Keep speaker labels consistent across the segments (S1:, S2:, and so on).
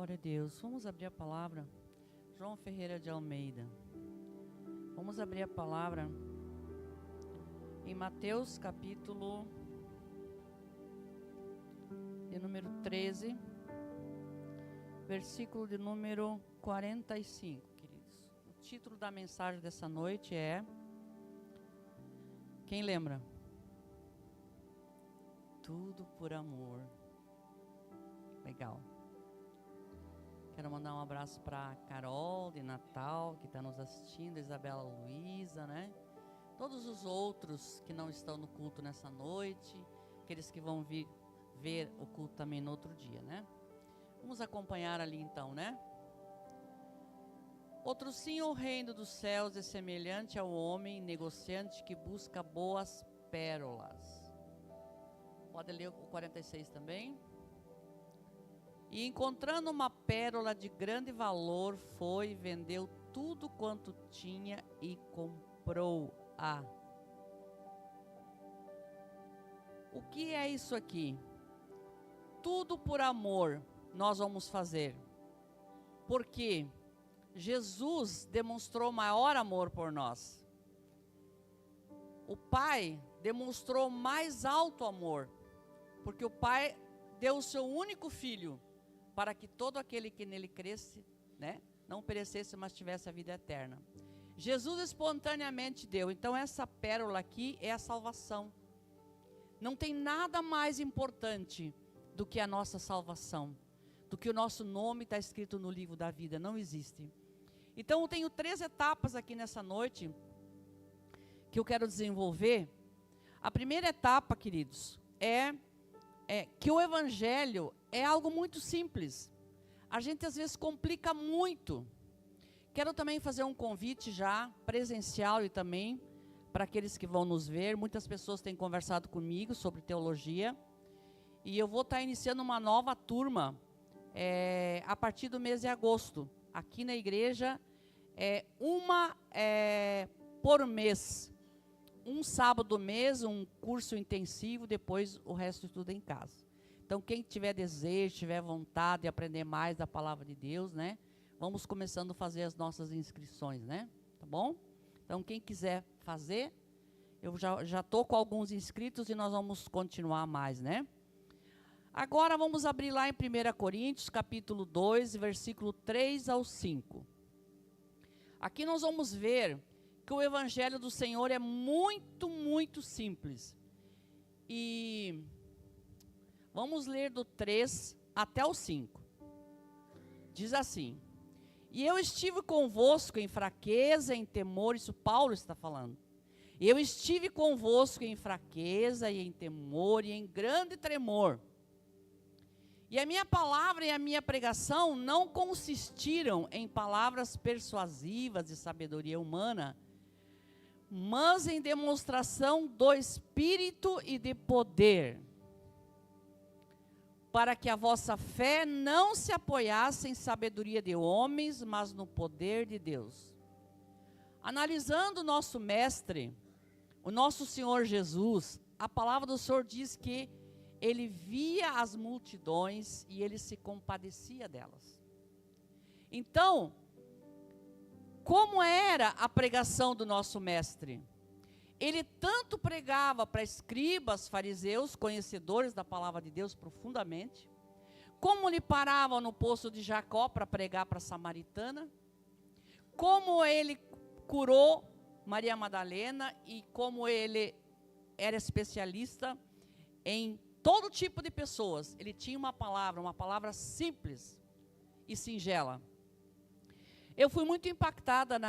S1: Glória a Deus. Vamos abrir a palavra. João Ferreira de Almeida. Vamos abrir a palavra em Mateus capítulo de número 13, versículo de número 45, queridos. O título da mensagem dessa noite é... Quem lembra? Tudo por amor. Legal. Quero mandar um abraço para Carol de Natal, que está nos assistindo, Isabela Luiza, né? Todos os outros que não estão no culto nessa noite, aqueles que vão vir ver o culto também no outro dia, né? Vamos acompanhar ali então, né? Outro sim, o reino dos céus é semelhante ao homem negociante que busca boas pérolas. Pode ler o 46 também. E encontrando uma pérola de grande valor, foi e vendeu tudo quanto tinha e comprou-a. O que é isso aqui? Tudo por amor nós vamos fazer. Porque Jesus demonstrou maior amor por nós. O Pai demonstrou mais alto amor. Porque o Pai deu o seu único filho, para que todo aquele que nele cresce, né, não perecesse, mas tivesse a vida eterna. Jesus espontaneamente deu. Então essa pérola aqui é a salvação. Não tem nada mais importante do que a nossa salvação, do que o nosso nome está escrito no livro da vida. Não existe. Então eu tenho 3 etapas aqui nessa noite que eu quero desenvolver. A primeira etapa, queridos, é que o evangelho é algo muito simples. A gente às vezes complica muito. Quero também fazer um convite já presencial e também para aqueles que vão nos ver. Muitas pessoas têm conversado comigo sobre teologia. E eu vou estar iniciando uma nova turma a partir do mês de agosto. Aqui na igreja, uma por mês. Um sábado do mês, um curso intensivo, depois o resto tudo em casa. Então, quem tiver desejo, tiver vontade de aprender mais da palavra de Deus, né? Vamos começando a fazer as nossas inscrições, né? Tá bom? Então, quem quiser fazer, eu já estou com alguns inscritos e nós vamos continuar mais, né? Agora, vamos abrir lá em 1 Coríntios, capítulo 2, versículo 3 ao 5. Aqui nós vamos ver que o evangelho do Senhor é muito, muito simples. E vamos ler do 3 até o 5. Diz assim: E eu estive convosco em fraqueza, em temor. Isso Paulo está falando. Eu estive convosco em fraqueza e em temor e em grande tremor. E a minha palavra e a minha pregação não consistiram em palavras persuasivas de sabedoria humana, mas em demonstração do Espírito e de poder, para que a vossa fé não se apoiasse em sabedoria de homens, mas no poder de Deus. Analisando o nosso mestre, o nosso Senhor Jesus, a palavra do Senhor diz que ele via as multidões e ele se compadecia delas. Então, como era a pregação do nosso mestre? Ele tanto pregava para escribas, fariseus, conhecedores da palavra de Deus profundamente, como ele parava no poço de Jacó para pregar para a samaritana, como ele curou Maria Madalena e como ele era especialista em todo tipo de pessoas. Ele tinha uma palavra simples e singela. Eu fui muito impactada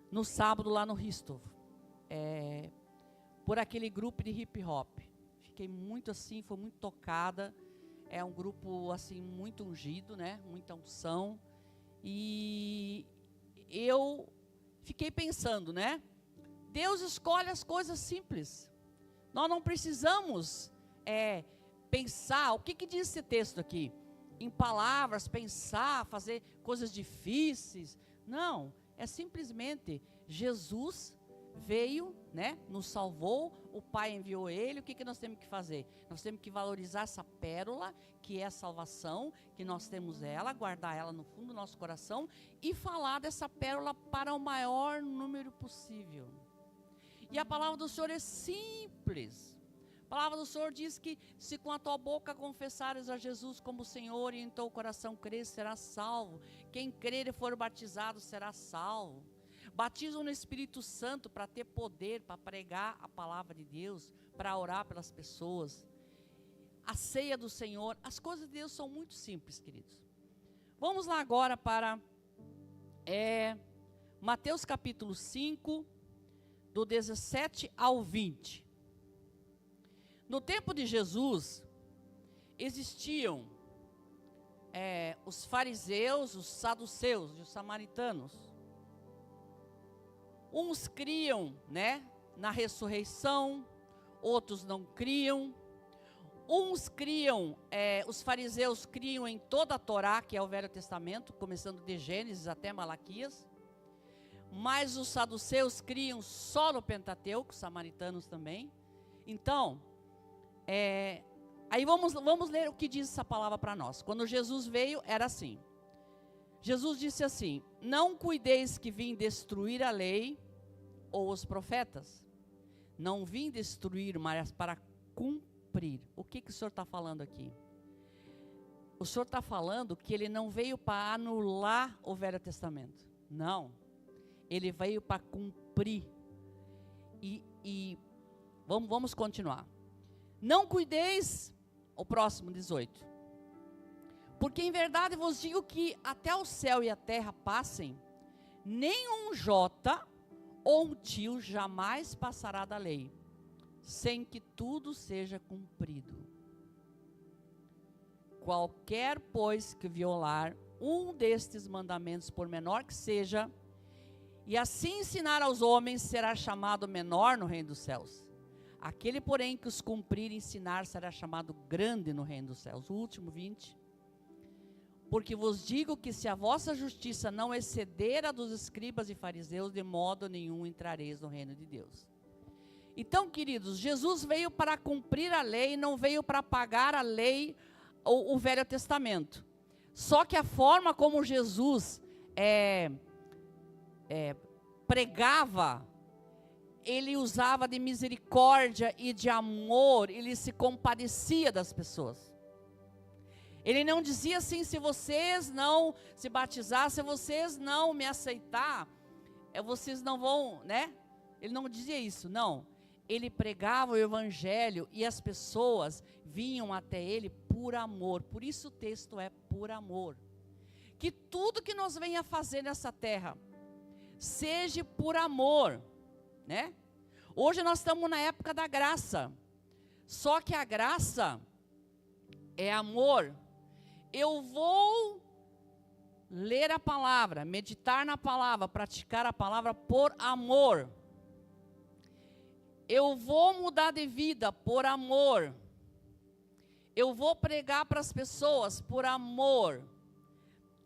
S1: no sábado lá no Ristov, por aquele grupo de hip hop. Fiquei muito assim, fui muito tocada. É um grupo assim muito ungido, né? Muita unção. E eu fiquei pensando, né? Deus escolhe as coisas simples. Nós não precisamos pensar. O que diz esse texto aqui? Em palavras, pensar, fazer coisas difíceis. Não, é simplesmente Jesus veio, né, nos salvou, o Pai enviou Ele, o que nós temos que fazer? Nós temos que valorizar essa pérola, que é a salvação, que nós temos ela, guardar ela no fundo do nosso coração, e falar dessa pérola para o maior número possível. E a palavra do Senhor é simples. A palavra do Senhor diz que se com a tua boca confessares a Jesus como Senhor e em teu coração crer, será salvo. Quem crer e for batizado será salvo. Batismo no Espírito Santo para ter poder, para pregar a palavra de Deus, para orar pelas pessoas. A ceia do Senhor, as coisas de Deus são muito simples, queridos. Vamos lá agora para Mateus capítulo 5, do 17 ao 20. No tempo de Jesus, existiam os fariseus, os saduceus e os samaritanos. Uns criam, né, na ressurreição, outros não criam. Uns criam, os fariseus criam em toda a Torá, que é o Velho Testamento, começando de Gênesis até Malaquias. Mas os saduceus criam só no Pentateuco, os samaritanos também. Então, aí vamos ler o que diz essa palavra para nós. Quando Jesus veio, era assim. Jesus disse assim: não cuideis que vim destruir a lei ou os profetas. Não vim destruir, mas para cumprir. O que o Senhor está falando aqui? O Senhor está falando que Ele não veio para anular o Velho Testamento. Não. Ele veio para cumprir. E vamos continuar. Não cuideis, o próximo 18. Porque em verdade vos digo que até o céu e a terra passem, nem um jota ou um tio jamais passará da lei, sem que tudo seja cumprido. Qualquer, pois, que violar um destes mandamentos, por menor que seja, e assim ensinar aos homens, será chamado menor no reino dos céus. Aquele, porém, que os cumprir e ensinar, será chamado grande no reino dos céus. O último 20. Porque vos digo que se a vossa justiça não exceder a dos escribas e fariseus, de modo nenhum entrareis no reino de Deus. Então, queridos, Jesus veio para cumprir a lei, não veio para apagar a lei, o Velho Testamento. Só que a forma como Jesus pregava, ele usava de misericórdia e de amor, ele se compadecia das pessoas. Ele não dizia assim: se vocês não se batizar, se vocês não me aceitar, vocês não vão, né? Ele não dizia isso, não. Ele pregava o evangelho e as pessoas vinham até ele por amor. Por isso o texto é por amor. Que tudo que nós venha fazer nessa terra seja por amor, né? Hoje nós estamos na época da graça. Só que a graça é amor. Eu vou ler a palavra, meditar na palavra, praticar a palavra por amor. Eu vou mudar de vida por amor. Eu vou pregar para as pessoas por amor.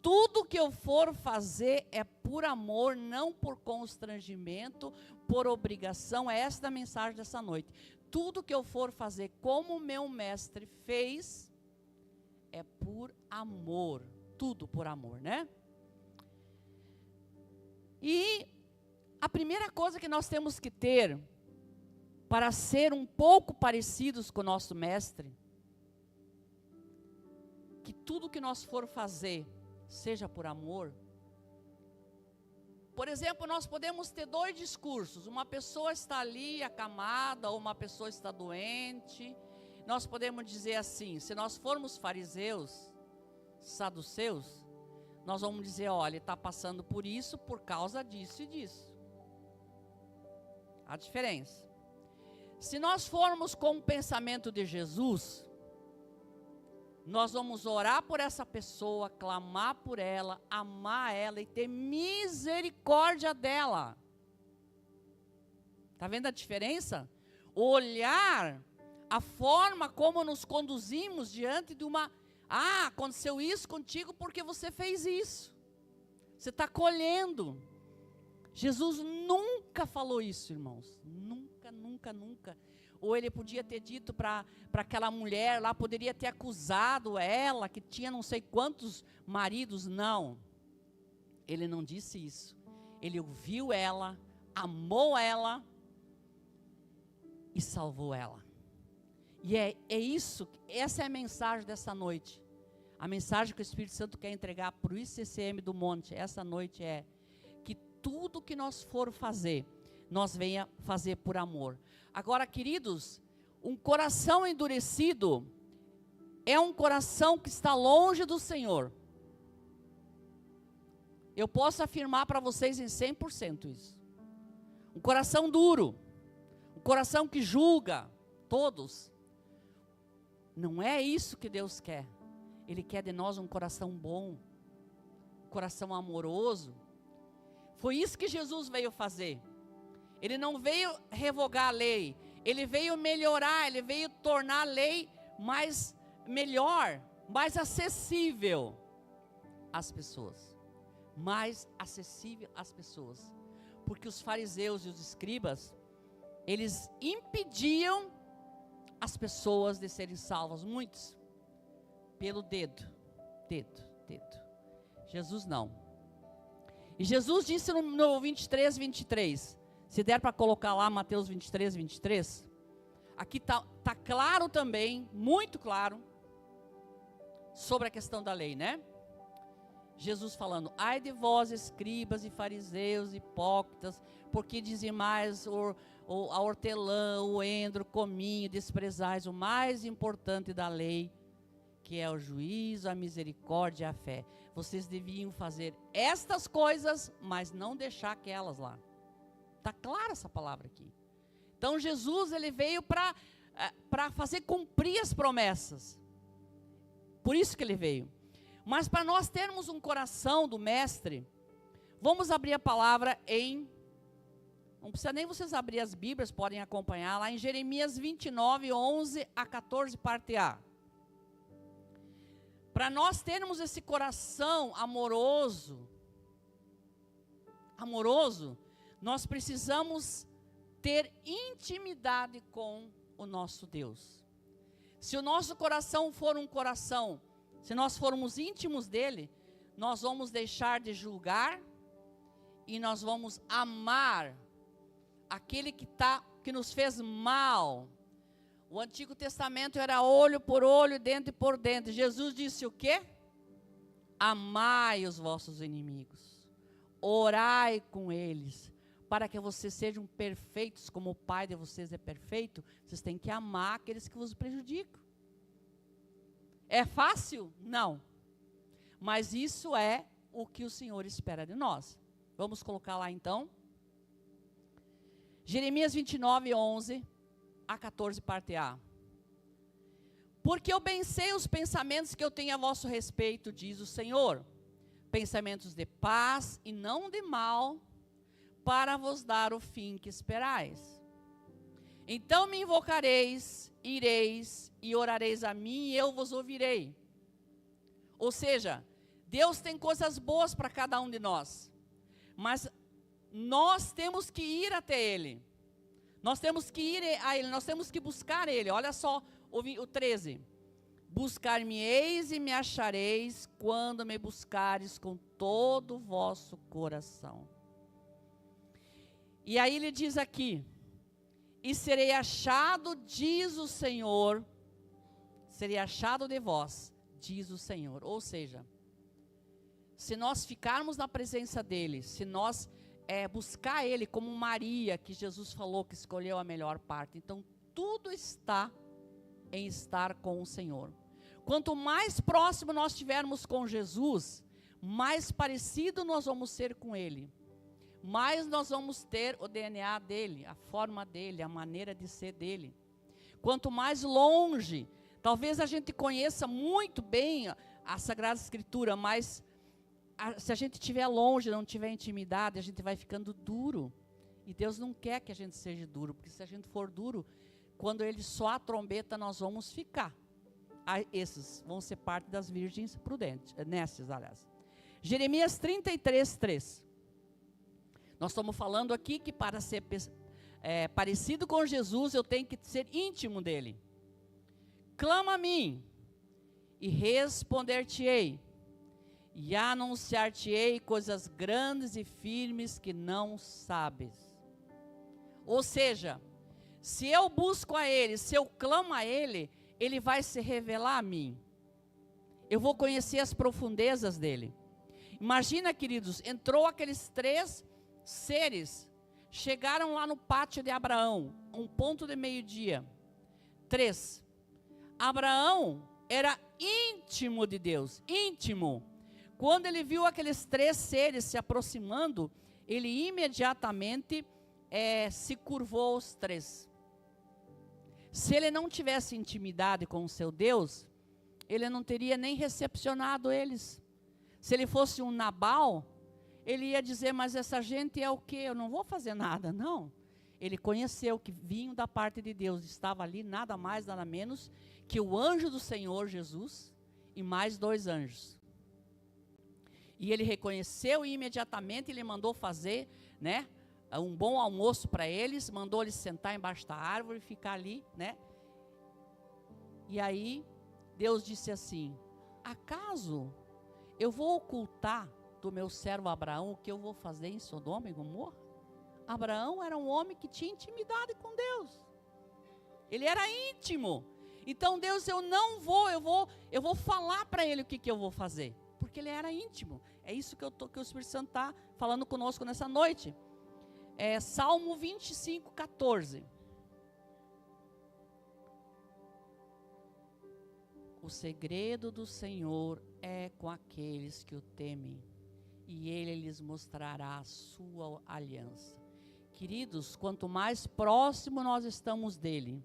S1: Tudo que eu for fazer é por amor, não por constrangimento, por obrigação. É esta a mensagem dessa noite. Tudo que eu for fazer como o meu mestre fez, é por amor. Tudo por amor, né? E a primeira coisa que nós temos que ter para ser um pouco parecidos com o nosso mestre, que tudo que nós for fazer seja por amor. Por exemplo, nós podemos ter dois discursos. Uma pessoa está ali acamada, ou uma pessoa está doente. Nós podemos dizer assim: se nós formos fariseus, saduceus, nós vamos dizer: olha, ele está passando por isso, por causa disso e disso. A diferença. Se nós formos com o pensamento de Jesus, nós vamos orar por essa pessoa, clamar por ela, amar ela e ter misericórdia dela. Está vendo a diferença? Olhar a forma como nos conduzimos diante de uma... Ah, aconteceu isso contigo porque você fez isso. Você está colhendo. Jesus nunca nunca falou isso, irmãos. Nunca, nunca, nunca. Ou ele podia ter dito para aquela mulher lá, poderia ter acusado ela, que tinha não sei quantos maridos. Não. Ele não disse isso. Ele ouviu ela, amou ela e salvou ela. E é isso, essa é a mensagem dessa noite. A mensagem que o Espírito Santo quer entregar para o ICCM do Monte, essa noite é que tudo que nós for fazer, nós venha fazer por amor. Agora, queridos, um coração endurecido é um coração que está longe do Senhor. Eu posso afirmar para vocês em 100% isso. Um coração duro, um coração que julga todos. Não é isso que Deus quer. Ele quer de nós um coração bom, um coração amoroso. Foi isso que Jesus veio fazer. Ele não veio revogar a lei, ele veio melhorar, ele veio tornar a lei mais melhor, mais acessível às pessoas. Mais acessível às pessoas. Porque os fariseus e os escribas, eles impediam as pessoas de serem salvas, muitos, pelo dedo. Jesus não. E Jesus disse no 23, se der para colocar lá Mateus 23, aqui tá claro também, muito claro, sobre a questão da lei, né? Jesus falando, ai de vós escribas e fariseus, hipócritas, porque dizimais a hortelã, o endro, o cominho, desprezais o mais importante da lei, que é o juízo, a misericórdia e a fé. Vocês deviam fazer estas coisas, mas não deixar aquelas lá. Está clara essa palavra aqui. Então Jesus, ele veio para fazer cumprir as promessas. Por isso que ele veio. Mas para nós termos um coração do mestre, vamos abrir a palavra não precisa nem vocês abrir as Bíblias, podem acompanhar lá em Jeremias 29, 11 a 14, parte A. Para nós termos esse coração amoroso, nós precisamos ter intimidade com o nosso Deus. Se o nosso coração for um coração, se nós formos íntimos dele, nós vamos deixar de julgar e nós vamos amar aquele que nos fez mal. O Antigo Testamento era olho por olho, dente por dente. Jesus disse o quê? Amai os vossos inimigos, orai com eles, para que vocês sejam perfeitos, como o Pai de vocês é perfeito. Vocês têm que amar aqueles que vos prejudicam. É fácil? Não. Mas isso é o que o Senhor espera de nós. Vamos colocar lá então. Jeremias 29, 11 a 14, parte A. Porque eu bem sei os pensamentos que eu tenho a vosso respeito, diz o Senhor. Pensamentos de paz e não de mal, para vos dar o fim que esperais. Então me invocareis, ireis e orareis a mim e eu vos ouvirei. Ou seja, Deus tem coisas boas para cada um de nós, mas nós temos que ir até Ele. Nós temos que ir a Ele, nós temos que buscar Ele. Olha só o 13. Buscar-me-eis e me achareis quando me buscares com todo o vosso coração. E aí ele diz aqui, e serei achado, diz o Senhor, serei achado de vós, diz o Senhor. Ou seja, se nós ficarmos na presença dEle, se nós buscar Ele como Maria, que Jesus falou que escolheu a melhor parte, então tudo está em estar com o Senhor. Quanto mais próximo nós estivermos com Jesus, mais parecido nós vamos ser com Ele. Mais nós vamos ter o DNA dele, a forma dele, a maneira de ser dele. Quanto mais longe, talvez a gente conheça muito bem a Sagrada Escritura, mas se a gente estiver longe, não tiver intimidade, a gente vai ficando duro. E Deus não quer que a gente seja duro, porque se a gente for duro, quando Ele soar a trombeta, nós vamos ficar. Esses vão ser parte das virgens prudentes, nesses, aliás. Jeremias 33, 3. Nós estamos falando aqui que para ser parecido com Jesus, eu tenho que ser íntimo dele. Clama a mim, e responder-te-ei, e anunciar-te-ei coisas grandes e firmes que não sabes. Ou seja, se eu busco a Ele, se eu clamo a Ele, Ele vai se revelar a mim. Eu vou conhecer as profundezas dEle. Imagina, queridos, entrou aqueles 3 seres, chegaram lá no pátio de Abraão, um ponto de meio-dia. 3. Abraão era íntimo de Deus, íntimo. Quando ele viu aqueles 3 seres se aproximando, ele imediatamente se curvou aos 3. Se ele não tivesse intimidade com o seu Deus, ele não teria nem recepcionado eles. Se ele fosse um Nabal, ele ia dizer, mas essa gente é o quê? Eu não vou fazer nada. Não. Ele conheceu que vinham da parte de Deus, estava ali nada mais, nada menos que o anjo do Senhor Jesus e mais 2 anjos. E ele reconheceu e imediatamente ele mandou fazer, né, um bom almoço para eles, mandou eles sentar embaixo da árvore e ficar ali, né? E aí Deus disse assim: acaso eu vou ocultar do meu servo Abraão o que eu vou fazer em Sodoma e Gomorra? Abraão era um homem que tinha intimidade com Deus. Ele era íntimo. Então Deus, eu vou falar para ele o que eu vou fazer. Porque ele era íntimo. É isso que o Espírito Santo está falando conosco nessa noite. Salmo 25, 14. O segredo do Senhor é com aqueles que o temem, e Ele lhes mostrará a sua aliança. Queridos, quanto mais próximo nós estamos dEle,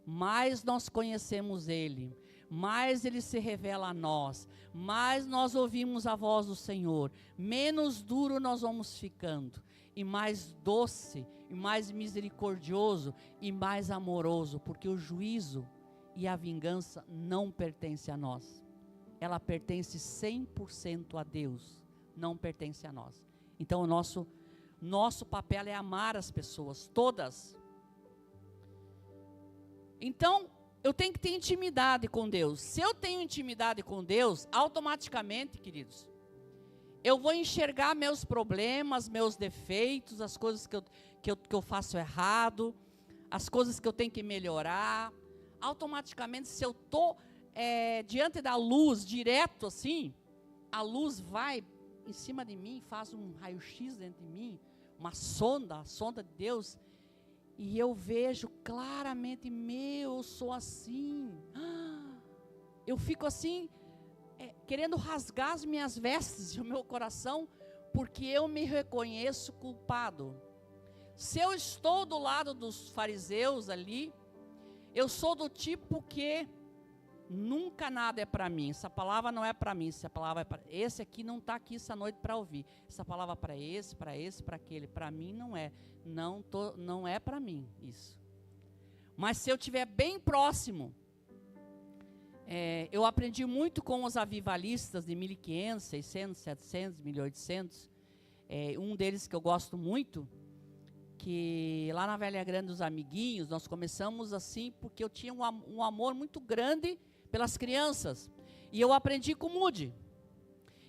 S1: mais nós conhecemos Ele, mais Ele se revela a nós, mais nós ouvimos a voz do Senhor, menos duro nós vamos ficando, e mais doce, e mais misericordioso, e mais amoroso, porque o juízo e a vingança não pertence a nós. Ela pertence 100% a Deus, não pertence a nós. Então o nosso papel é amar as pessoas, todas. Então, eu tenho que ter intimidade com Deus. Se eu tenho intimidade com Deus, automaticamente, queridos, eu vou enxergar meus problemas, meus defeitos, as coisas que eu faço errado, as coisas que eu tenho que melhorar. Automaticamente, se eu estou diante da luz, direto assim, a luz vai em cima de mim, faz um raio-x dentro de mim, uma sonda, a sonda de Deus, e eu vejo claramente, eu sou assim. Eu fico assim, querendo rasgar as minhas vestes e o meu coração, porque eu me reconheço culpado. Se eu estou do lado dos fariseus ali, eu sou do tipo que nunca nada é para mim. Essa palavra não é para mim, essa palavra é para esse aqui, não está aqui essa noite para ouvir. Essa palavra para esse, para aquele, para mim não é. Não é para mim isso. Mas se eu estiver bem próximo, eu aprendi muito com os avivalistas de 1500, 600, 700, 1800. Um deles que eu gosto muito, que lá na Velha Grande dos Amiguinhos, nós começamos assim, porque eu tinha um amor muito grande pelas crianças. E eu aprendi com o Moody.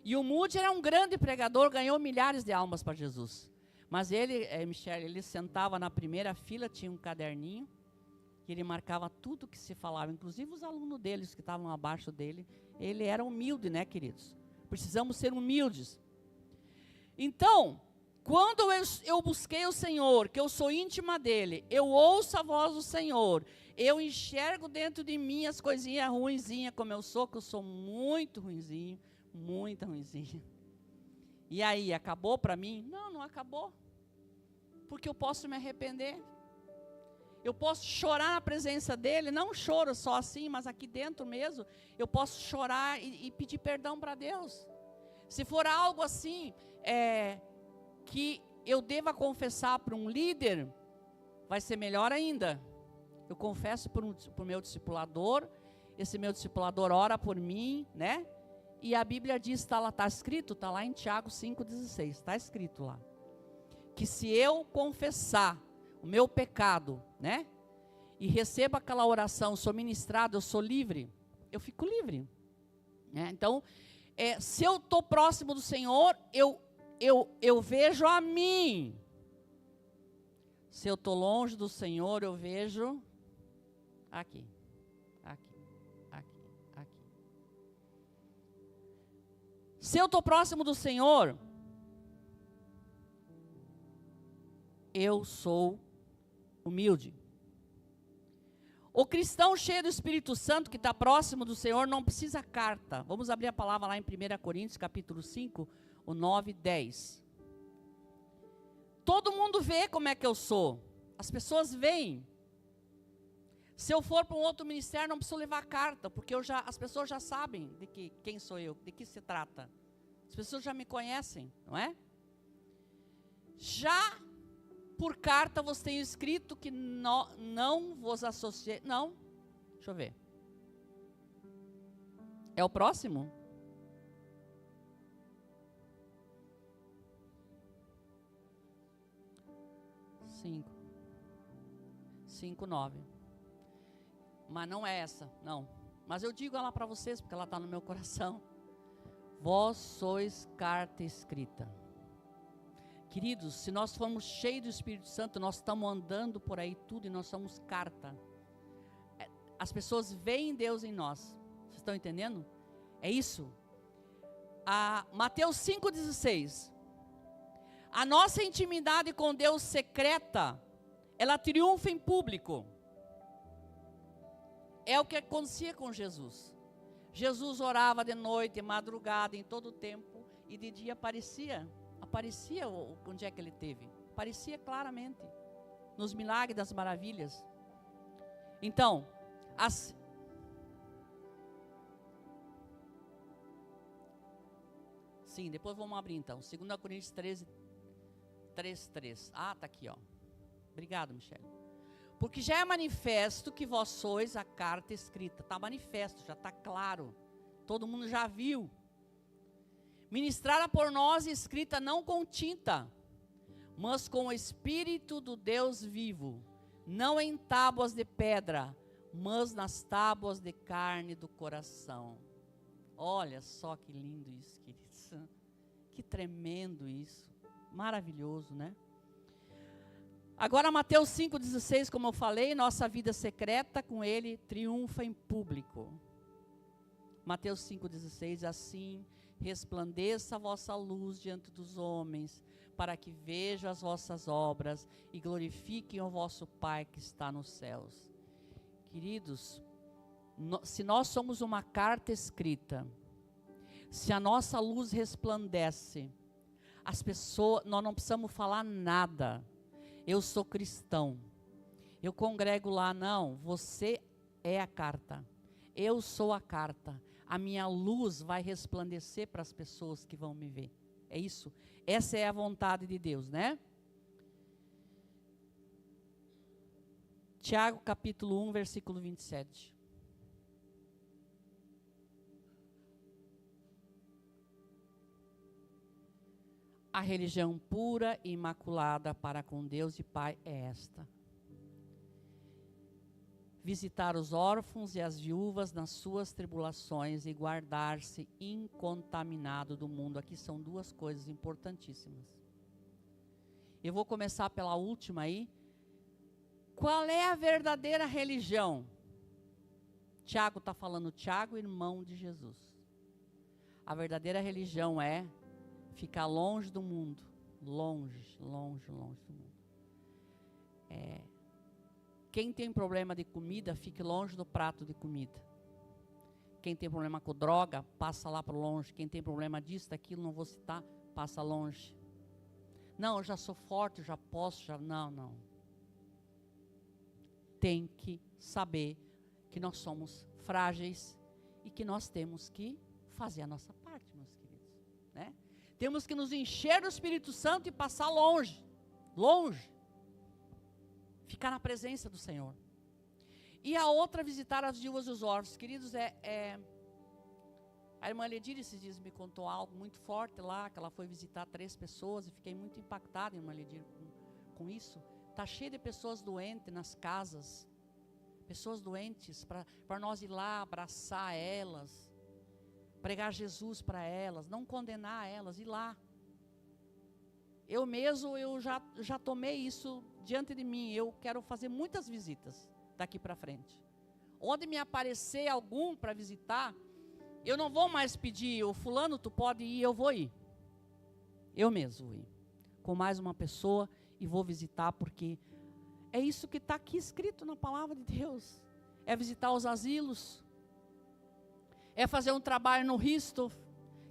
S1: E o Moody era um grande pregador, ganhou milhares de almas para Jesus. Mas ele, Michele, ele sentava na primeira fila, tinha um caderninho, que ele marcava tudo que se falava, inclusive os alunos deles que estavam abaixo dele. Ele era humilde, né, queridos? Precisamos ser humildes. Então, quando eu busquei o Senhor, que eu sou íntima dele, eu ouço a voz do Senhor, eu enxergo dentro de mim as coisinhas ruinzinhas como eu sou, que eu sou muito ruinzinho, muito ruinzinho. E aí, acabou para mim? Não acabou. Porque eu posso me arrepender. Eu posso chorar na presença dele, não choro só assim, mas aqui dentro mesmo, eu posso chorar e pedir perdão para Deus. Se for algo assim, que eu deva confessar para um líder, vai ser melhor ainda. Eu confesso para o meu discipulador, esse meu discipulador ora por mim, né? E a Bíblia diz, está escrito, está lá em Tiago 5,16, está escrito lá, que se eu confessar o meu pecado, né? E recebo aquela oração, sou ministrado, eu sou livre, eu fico livre. Né? Então, se eu estou próximo do Senhor, eu vejo a mim. Se eu estou longe do Senhor, eu vejo aqui, aqui, aqui, aqui. Se eu estou próximo do Senhor, eu sou humilde. O cristão cheio do Espírito Santo, que está próximo do Senhor, não precisa carta. Vamos abrir a palavra lá em 1 Coríntios, capítulo 5, o 9 e 10. Todo mundo vê como é que eu sou. As pessoas veem. Se eu for para um outro ministério, não preciso levar carta, porque as pessoas já sabem quem sou eu, de que se trata. As pessoas já me conhecem, não é? Já por carta você tem escrito que não vos associei. Não, deixa eu ver. É o próximo? Cinco, 9. Mas não é essa, não. Mas eu digo ela para vocês, porque ela está no meu coração. Vós sois carta escrita. Queridos, se nós formos cheios do Espírito Santo, nós estamos andando por aí tudo e nós somos carta. As pessoas veem Deus em nós. Vocês estão entendendo? É isso. Mateus 5,16. A nossa intimidade com Deus secreta, ela triunfa em público. É o que acontecia com Jesus. Jesus orava de noite, de madrugada, em todo o tempo, e de dia aparecia onde é que ele esteve. Aparecia claramente, nos milagres, das maravilhas. Então, sim, depois vamos abrir então, 2 Coríntios 13, 3. Está aqui, ó. Obrigado, Michele. Porque já é manifesto que vós sois a carta escrita. Está manifesto, já está claro. Todo mundo já viu. Ministrada por nós e escrita não com tinta, mas com o Espírito do Deus vivo. Não em tábuas de pedra, mas nas tábuas de carne do coração. Olha só que lindo isso, queridos. Que tremendo isso. Maravilhoso, né? Agora Mateus 5,16, como eu falei, nossa vida secreta com Ele triunfa em público. Mateus 5,16, assim resplandeça a vossa luz diante dos homens, para que vejam as vossas obras e glorifiquem o vosso Pai que está nos céus. Queridos, se nós somos uma carta escrita, se a nossa luz resplandece, as pessoas, nós não precisamos falar nada. Eu sou cristão, eu congrego lá, não, você é a carta, eu sou a carta, a minha luz vai resplandecer para as pessoas que vão me ver, é isso, essa é a vontade de Deus, né? Tiago capítulo 1, versículo 27. A religião pura e imaculada para com Deus e Pai é esta: visitar os órfãos e as viúvas nas suas tribulações e guardar-se incontaminado do mundo. Aqui são duas coisas importantíssimas. Eu vou começar pela última aí. Qual é a verdadeira religião? Tiago está falando, Tiago, irmão de Jesus. A verdadeira religião é ficar longe do mundo, longe do mundo. Quem tem problema de comida, fique longe do prato de comida. Quem tem problema com droga, passa lá para longe. Quem tem problema disso, daquilo, não vou citar, passa longe. Não, eu já sou forte, já posso, já... Não. Tem que saber que nós somos frágeis e que nós temos que fazer a nossa parte, meus queridos, né? Temos que nos encher do Espírito Santo e passar longe. Ficar na presença do Senhor. E a outra, visitar as viúvas e os órfãos. Queridos, a A irmã Ledir esses dias me contou algo muito forte lá, que ela foi visitar 3 pessoas, e fiquei muito impactada, irmã Ledir, com isso. Está cheio de pessoas doentes nas casas, pessoas doentes, para nós ir lá abraçar elas, pregar Jesus para elas, não condenar elas, ir lá. Eu mesmo, eu já tomei isso diante de mim, eu quero fazer muitas visitas daqui para frente. Onde me aparecer algum para visitar, eu não vou mais pedir, o fulano, tu pode ir, eu vou ir. Eu mesmo vou ir, com mais uma pessoa, e vou visitar, porque é isso que está aqui escrito na palavra de Deus. É visitar os asilos, é fazer um trabalho no Risto,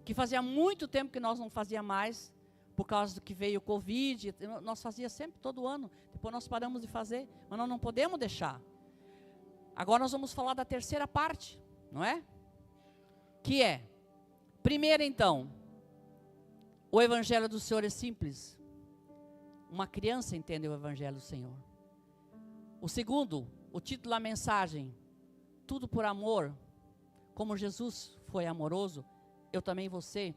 S1: que fazia muito tempo que nós não fazia mais, por causa do que veio o Covid. Nós fazia sempre, todo ano, depois nós paramos de fazer, mas nós não podemos deixar. Agora nós vamos falar da terceira parte, não é? Que é, primeiro então, o Evangelho do Senhor é simples. Uma criança entende o Evangelho do Senhor. O segundo, o título da mensagem, tudo por amor, como Jesus foi amoroso, eu também vou ser.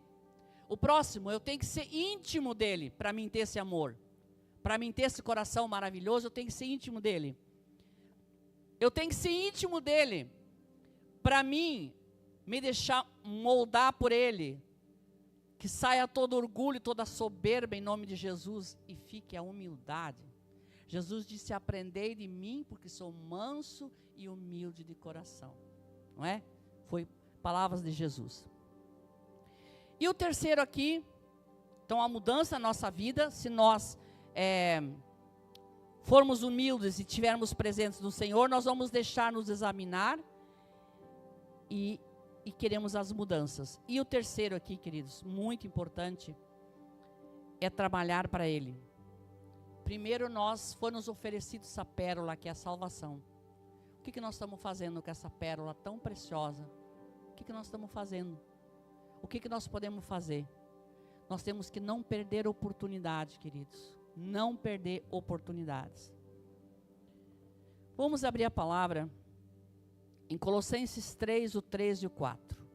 S1: O próximo, eu tenho que ser íntimo dele, para mim ter esse amor. Para mim ter esse coração maravilhoso, eu tenho que ser íntimo dele. Eu tenho que ser íntimo dele, para mim, me deixar moldar por ele, que saia todo orgulho, toda soberba em nome de Jesus, e fique a humildade. Jesus disse, aprendei de mim, porque sou manso e humilde de coração. Não é? Foi palavras de Jesus. E o terceiro aqui, então a mudança na nossa vida, se nós formos humildes e tivermos presentes no Senhor, nós vamos deixar nos examinar e queremos as mudanças. E o terceiro aqui, queridos, muito importante, é trabalhar para Ele. Primeiro foi nos oferecido essa pérola que é a salvação. O que nós estamos fazendo com essa pérola tão preciosa? O que nós estamos fazendo? O que nós podemos fazer? Nós temos que não perder oportunidade, queridos. Não perder oportunidades. Vamos abrir a palavra em Colossenses 3, o 13 e o 4.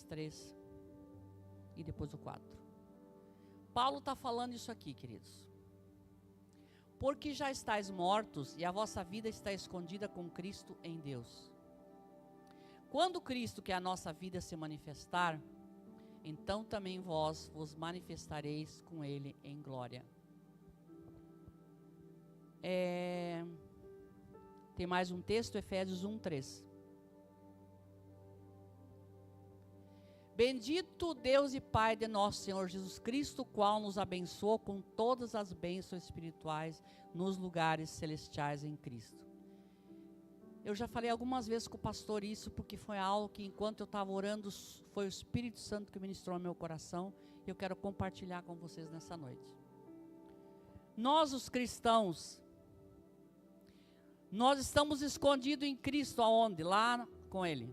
S1: Três e depois o 4. Paulo está falando isso aqui, queridos. Porque já estáis mortos e a vossa vida está escondida com Cristo em Deus. Quando Cristo, que é a nossa vida, se manifestar, então também vós vos manifestareis com Ele em glória. Tem mais um texto, Efésios 1:3. Bendito Deus e Pai de nosso Senhor Jesus Cristo, o qual nos abençoou com todas as bênçãos espirituais nos lugares celestiais em Cristo. Eu já falei algumas vezes com o pastor isso, porque foi algo que enquanto eu estava orando, foi o Espírito Santo que ministrou ao meu coração, e eu quero compartilhar com vocês nessa noite. Nós, os cristãos, nós estamos escondidos em Cristo, aonde? Lá com Ele.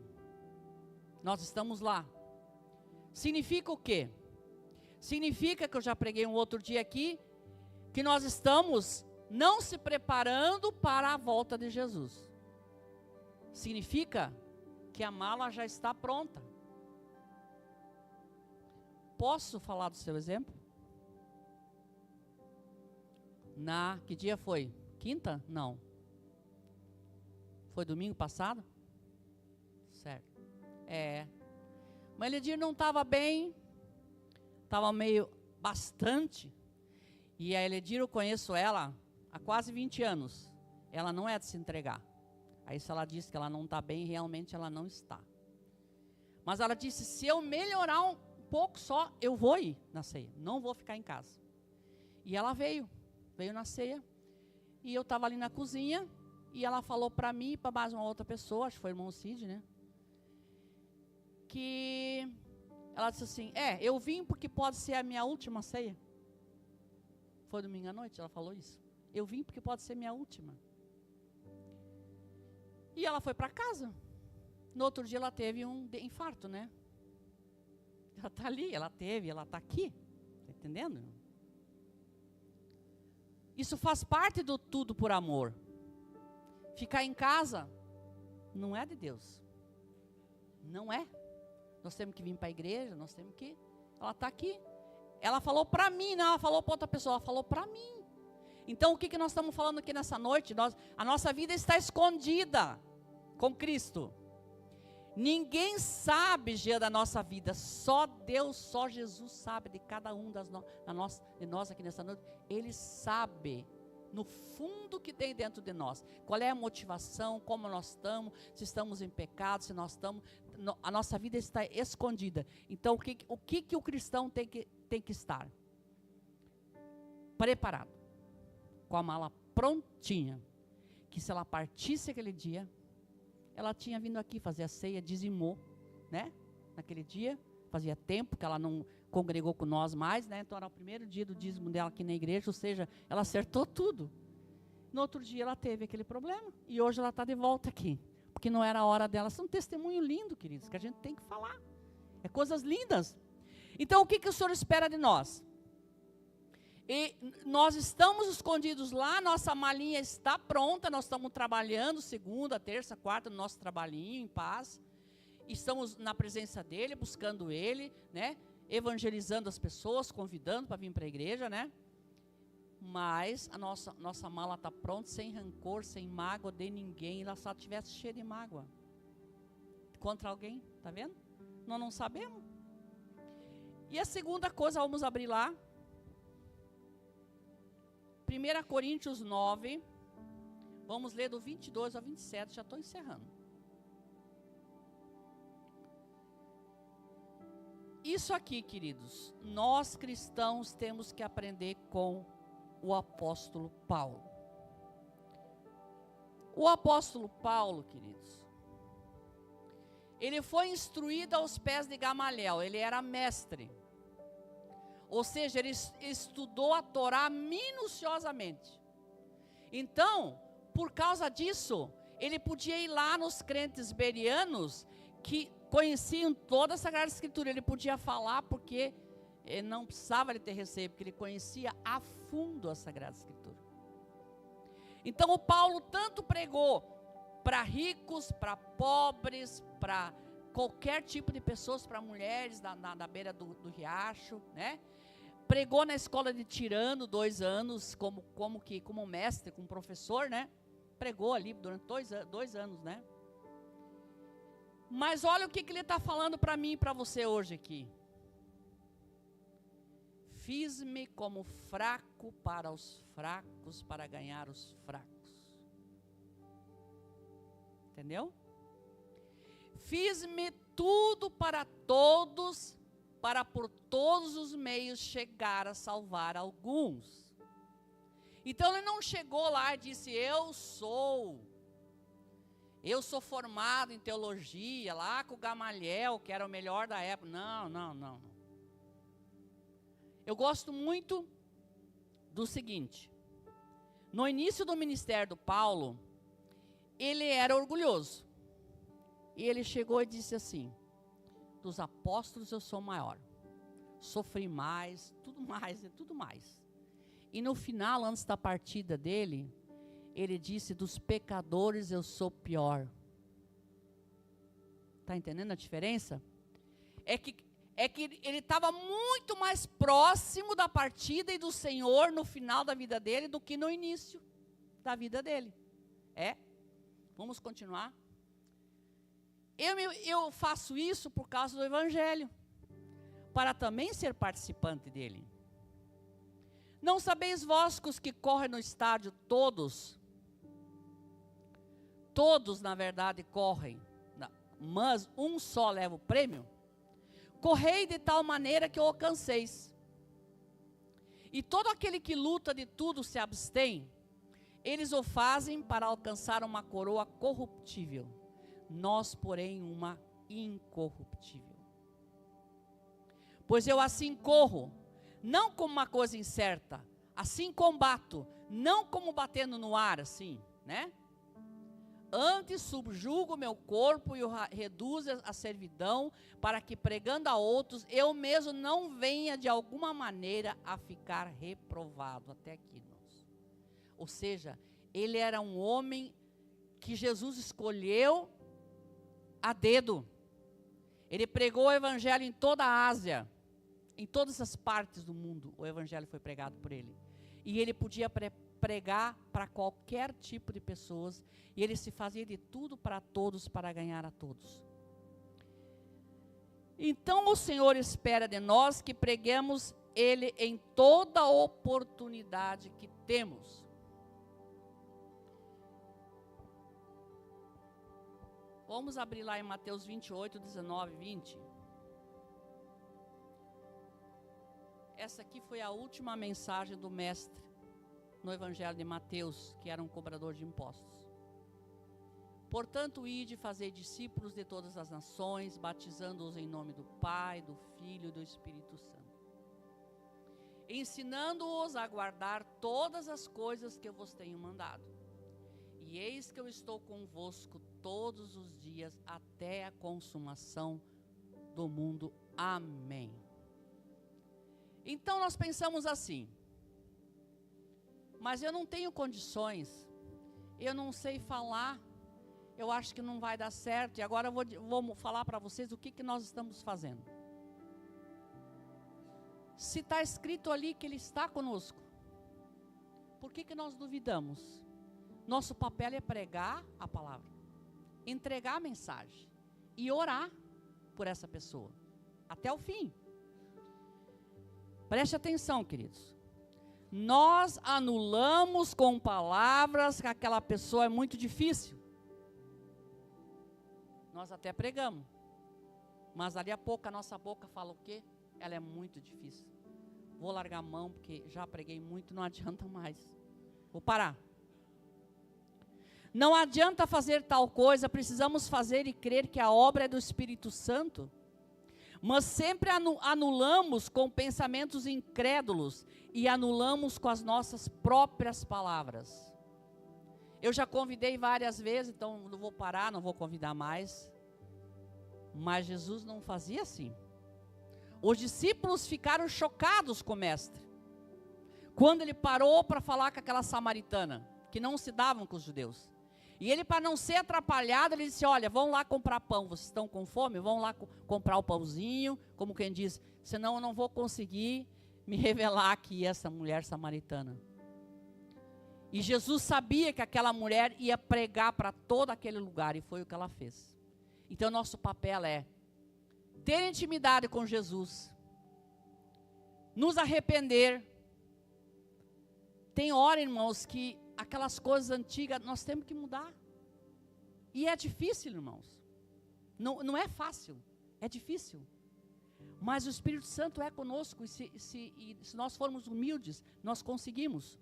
S1: Nós estamos lá. Significa o quê? Significa, que eu já preguei um outro dia aqui, que nós estamos não se preparando para a volta de Jesus. Significa que a mala já está pronta. Posso falar do seu exemplo? Que dia foi? Quinta? Não. Foi domingo passado? Certo. Mas Ledir não estava bem, estava meio bastante. E a Ledir, eu conheço ela há quase 20 anos. Ela não é de se entregar. Aí se ela diz que ela não está bem, realmente ela não está. Mas ela disse, se eu melhorar um pouco só, eu vou ir na ceia. Não vou ficar em casa. E ela veio na ceia. E eu estava ali na cozinha. E ela falou para mim e para mais uma outra pessoa, acho que foi o irmão Cid, né? Que ela disse assim, eu vim porque pode ser a minha última ceia. Foi domingo à noite, ela falou isso. Eu vim porque pode ser minha última. E ela foi para casa. No outro dia ela teve um infarto, né? Ela está ali, ela está aqui. Está entendendo? Isso faz parte do tudo por amor. ficar em casa, não é de Deus. Não é. Nós temos que vir para a igreja, nós temos que... Ela está aqui. Ela falou para mim, não, ela falou para outra pessoa, ela falou para mim. Então, o que nós estamos falando aqui nessa noite? A nossa vida está escondida com Cristo. Ninguém sabe, Gia, da nossa vida. Só Deus, só Jesus sabe de cada um de nós aqui nessa noite. Ele sabe, no fundo que tem dentro de nós. Qual é a motivação, como nós estamos, se estamos em pecado, se nós estamos... A nossa vida está escondida. Então, o que o cristão tem que estar? Preparado. Com a mala prontinha. Que se ela partisse aquele dia, ela tinha vindo aqui fazer a ceia, dizimou, né? Naquele dia, fazia tempo que ela não congregou com nós mais, né? Então era o primeiro dia do dízimo dela aqui na igreja, ou seja, ela acertou tudo. No outro dia ela teve aquele problema, e hoje ela está de volta aqui, porque não era a hora dela. Isso é um testemunho lindo, queridos, que a gente tem que falar. É coisas lindas. Então o que o Senhor espera de nós? E nós estamos escondidos lá, nossa malinha está pronta, nós estamos trabalhando segunda, terça, quarta, no nosso trabalhinho, em paz. Estamos na presença dEle, buscando Ele, né? Evangelizando as pessoas, convidando para vir para a igreja, né? Mas a nossa mala está pronta, sem rancor, sem mágoa de ninguém. Ela só tivesse cheia de mágoa contra alguém, tá vendo? Nós não sabemos. E a segunda coisa, vamos abrir lá. 1 Coríntios 9, vamos ler do 22 ao 27, já estou encerrando. Isso aqui, queridos, nós cristãos temos que aprender com o apóstolo Paulo. O apóstolo Paulo, queridos, ele foi instruído aos pés de Gamaliel, ele era mestre. Ou seja, ele estudou a Torá minuciosamente. Então, por causa disso, ele podia ir lá nos crentes bereanos, que conheciam toda a Sagrada Escritura. Ele podia falar porque ele não precisava de ter receio, porque ele conhecia a fundo a Sagrada Escritura. Então, o Paulo tanto pregou para ricos, para pobres, para qualquer tipo de pessoas, para mulheres na beira do riacho, né? Pregou na escola de Tirano 2 anos, como mestre, como professor, né? Pregou ali durante 2 anos, né? Mas olha o que ele está falando para mim e para você hoje aqui. Fiz-me como fraco para os fracos, para ganhar os fracos. Entendeu? Fiz-me tudo para todos, para por todos os meios chegar a salvar alguns. Então ele não chegou lá e disse, eu sou formado em teologia, lá com o Gamaliel, que era o melhor da época. Não. Eu gosto muito do seguinte, no início do ministério do Paulo, ele era orgulhoso. E ele chegou e disse assim, dos apóstolos eu sou maior, sofri mais, tudo mais. E no final, antes da partida dele, ele disse, dos pecadores eu sou pior. Está entendendo a diferença? É que ele estava muito mais próximo da partida e do Senhor no final da vida dele do que no início da vida dele. Vamos continuar? Eu faço isso por causa do Evangelho, para também ser participante dele. Não sabeis vós que os que correm no estádio, todos na verdade correm, mas um só leva o prêmio? Correi de tal maneira que o alcanceis. E todo aquele que luta de tudo se abstém, eles o fazem para alcançar uma coroa corruptível. Nós, porém, uma incorruptível. Pois eu assim corro, não como uma coisa incerta, assim combato, não como batendo no ar, assim, né? Antes subjugo meu corpo e o reduzo à servidão, para que pregando a outros, eu mesmo não venha de alguma maneira a ficar reprovado. Até aqui, irmãos. Ou seja, ele era um homem que Jesus escolheu a dedo. Ele pregou o evangelho em toda a Ásia, em todas as partes do mundo, o evangelho foi pregado por ele. E ele podia pregar para qualquer tipo de pessoas, e ele se fazia de tudo para todos, para ganhar a todos. Então o Senhor espera de nós que preguemos ele em toda oportunidade que temos. Vamos abrir lá em Mateus 28, 19, 20. Essa aqui foi a última mensagem do mestre no Evangelho de Mateus, que era um cobrador de impostos. Portanto, ide fazer discípulos de todas as nações, batizando-os em nome do Pai, do Filho e do Espírito Santo, ensinando-os a guardar todas as coisas que eu vos tenho mandado. E eis que eu estou convosco todos os dias até a consumação do mundo. Amém. Então nós pensamos assim: mas eu não tenho condições, eu não sei falar, eu acho que não vai dar certo, e agora eu vou falar para vocês o que nós estamos fazendo. Se está escrito ali que Ele está conosco, por que nós duvidamos? Nosso papel é pregar a palavra, entregar a mensagem e orar por essa pessoa, até o fim. Preste atenção, queridos. Nós anulamos com palavras que aquela pessoa é muito difícil. Nós até pregamos, mas dali a pouco a nossa boca fala o quê? Ela é muito difícil. Vou largar a mão porque já preguei muito, não adianta mais. Vou parar. Não adianta fazer tal coisa, precisamos fazer e crer que a obra é do Espírito Santo. Mas sempre anulamos com pensamentos incrédulos e anulamos com as nossas próprias palavras. Eu já convidei várias vezes, então não vou parar, não vou convidar mais. Mas Jesus não fazia assim. Os discípulos ficaram chocados com o mestre, quando ele parou para falar com aquela samaritana, que não se davam com os judeus. E ele, para não ser atrapalhado, ele disse: olha, vão lá comprar pão, vocês estão com fome? Vão lá comprar o pãozinho, como quem diz, senão eu não vou conseguir me revelar aqui essa mulher samaritana. E Jesus sabia que aquela mulher ia pregar para todo aquele lugar, e foi o que ela fez. Então nosso papel é ter intimidade com Jesus, nos arrepender. Tem hora, irmãos, que aquelas coisas antigas nós temos que mudar. E é difícil, irmãos. Não é fácil, é difícil. Mas o Espírito Santo é conosco, e se nós formos humildes, nós conseguimos.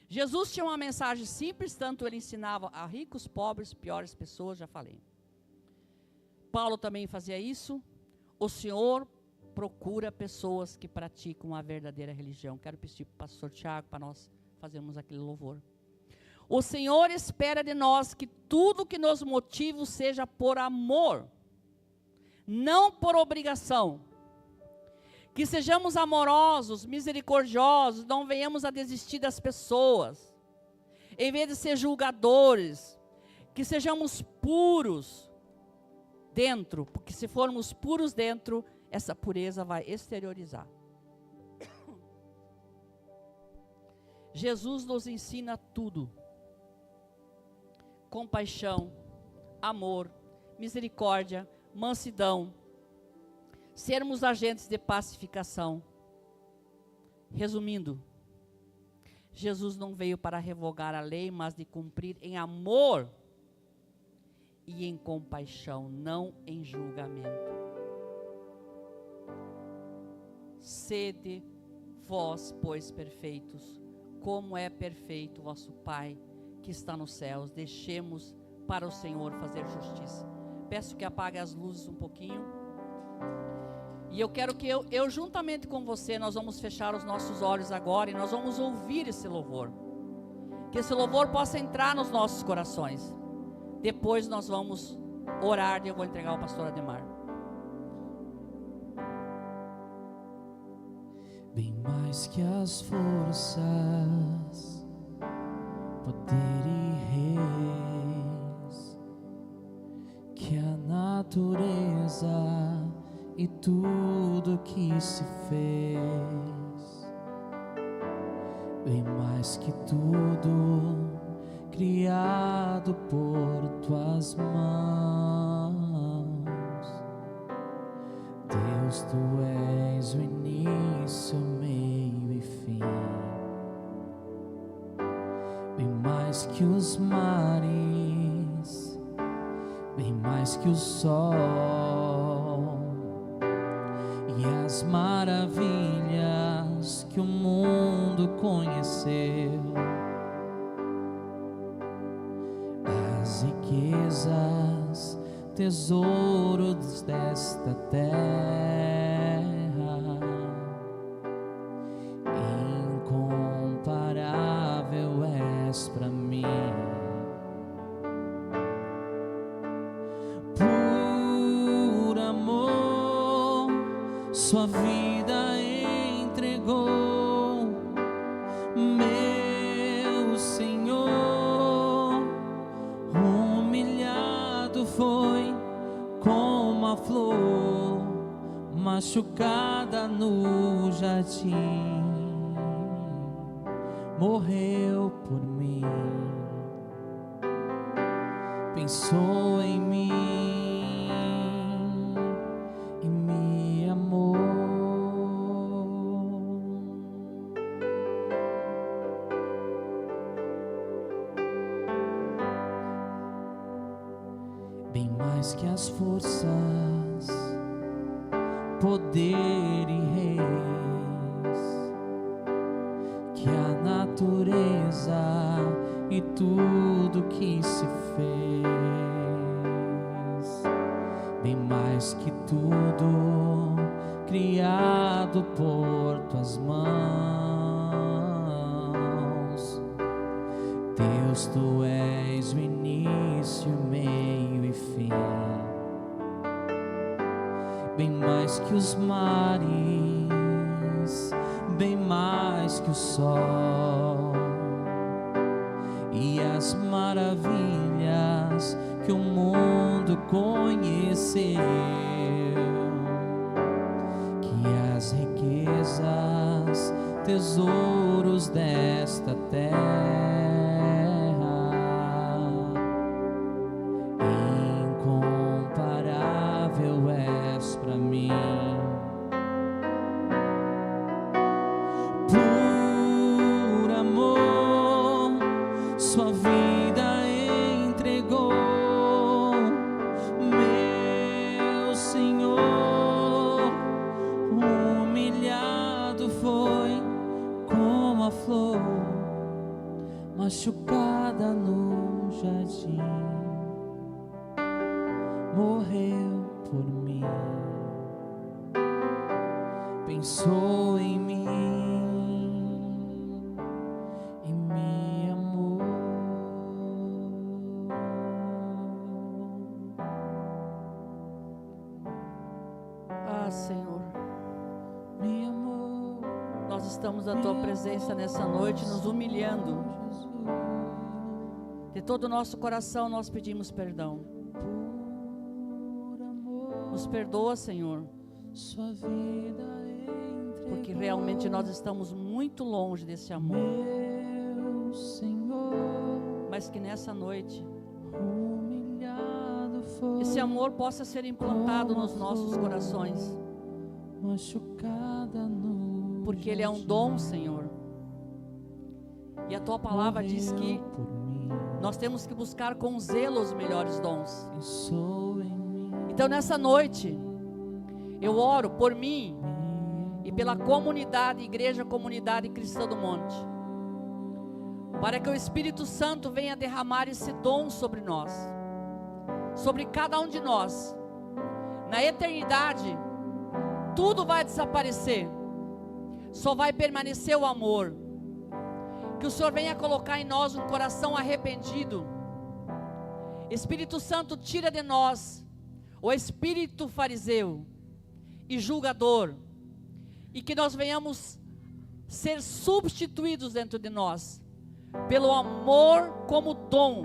S1: Jesus tinha uma mensagem simples, tanto ele ensinava a ricos, pobres, piores pessoas, já falei. Paulo também fazia isso. O Senhor procura pessoas que praticam a verdadeira religião. Quero pedir para o pastor Tiago, para nós fazermos aquele louvor. O Senhor espera de nós que tudo que nos motive seja por amor, não por obrigação. Que sejamos amorosos, misericordiosos, não venhamos a desistir das pessoas, em vez de ser julgadores. Que sejamos puros dentro, porque se formos puros dentro, essa pureza vai exteriorizar. Jesus nos ensina tudo: compaixão, amor, misericórdia, mansidão, sermos agentes de pacificação. Resumindo, Jesus não veio para revogar a lei, mas de cumprir em amor e em compaixão, não em julgamento. Sede vós, pois, perfeitos, como é perfeito vosso Pai que está nos céus. Deixemos para o Senhor fazer justiça. Peço que apague as luzes um pouquinho. E eu quero que eu juntamente com você, nós vamos fechar os nossos olhos agora e nós vamos ouvir esse louvor. Que esse louvor possa entrar nos nossos corações. Depois nós vamos orar e eu vou entregar ao pastor Ademar.
S2: Bem mais que as forças, poder e rei. tudo que se fez, bem mais que tudo criado por tuas mãos. Deus, tu és o início, meio e fim, bem mais que os mares, bem mais que o sol e as maravilhas que o mundo conheceu, as riquezas, tesouros desta terra, incomparável és para mim. Por amor, sua vida entregou, meu Senhor. Humilhado foi como a flor machucada no jardim, morreu por mim, pensou em mim e me amou. Bem mais que as forças, poder e reis, que a natureza e tudo que se fez, bem mais que tudo criado por tuas mãos. Deus, tu és o início, meio e fim, bem mais que os mares, bem mais que o sol e as maravilhas que o mundo conheceu, que as riquezas, tesouros desta terra, incomparável és para mim. Por amor, sua vida entregou, meu Senhor. Humilhado foi como a flor machucada no jardim, morreu por mim, pensou em mim e me amou.
S1: Ah, Senhor,
S2: Me amou.
S1: nós estamos na Tua presença nessa noite, nos humilhando. De todo o nosso coração nós pedimos perdão. Nos perdoa, Senhor,
S2: Sua vida
S1: porque realmente nós estamos muito longe desse amor.
S2: meu Senhor,
S1: Mas que nessa noite
S2: humilhado foi,
S1: esse amor possa ser implantado nos nossos corações,
S2: machucada no
S1: porque Ele é um dom, Senhor. E a Tua palavra diz que
S2: por mim,
S1: nós temos que buscar com zelo os melhores dons.
S2: pensou em mim,
S1: Então nessa noite, eu oro por mim e pela comunidade, Igreja Comunidade Cristã do Monte, para que o Espírito Santo venha derramar esse dom sobre nós, sobre cada um de nós. Na eternidade, tudo vai desaparecer, só vai permanecer o amor. Que o Senhor venha colocar em nós um coração arrependido. Espírito Santo, tira de nós o espírito fariseu e julgador, e que nós venhamos ser substituídos dentro de nós pelo amor como dom,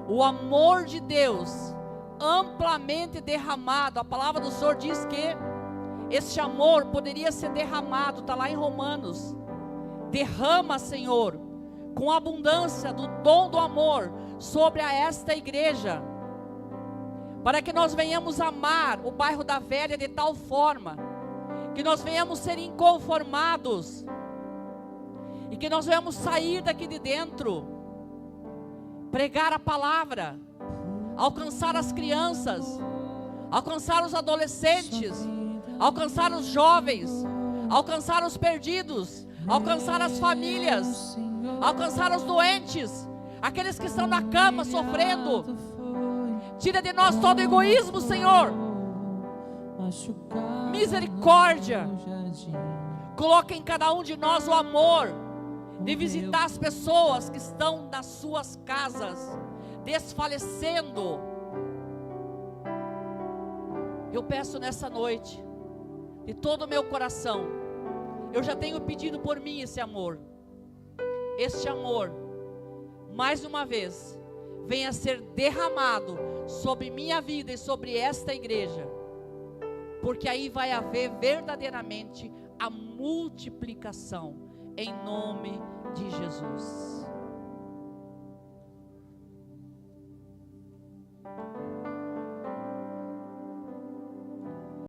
S1: o amor de Deus amplamente derramado. A palavra do Senhor diz que Este amor poderia ser derramado, está lá em Romanos. Derrama, Senhor, com abundância do dom do amor sobre esta igreja, para que nós venhamos amar o bairro da Velha de tal forma, que nós venhamos ser inconformados, e que nós venhamos sair daqui de dentro, pregar a palavra, alcançar as crianças, alcançar os adolescentes, alcançar os jovens, alcançar os perdidos, alcançar as famílias, alcançar os doentes, aqueles que estão na cama sofrendo. Tira de nós todo egoísmo, Senhor. Misericórdia. Coloca em cada um de nós o amor de visitar as pessoas que estão nas suas casas, desfalecendo. Eu peço nessa noite, de todo o meu coração, eu já tenho pedido por mim esse amor. Este amor, mais uma vez, venha ser derramado sobre minha vida e sobre esta igreja, porque aí vai haver verdadeiramente a multiplicação, em nome de Jesus.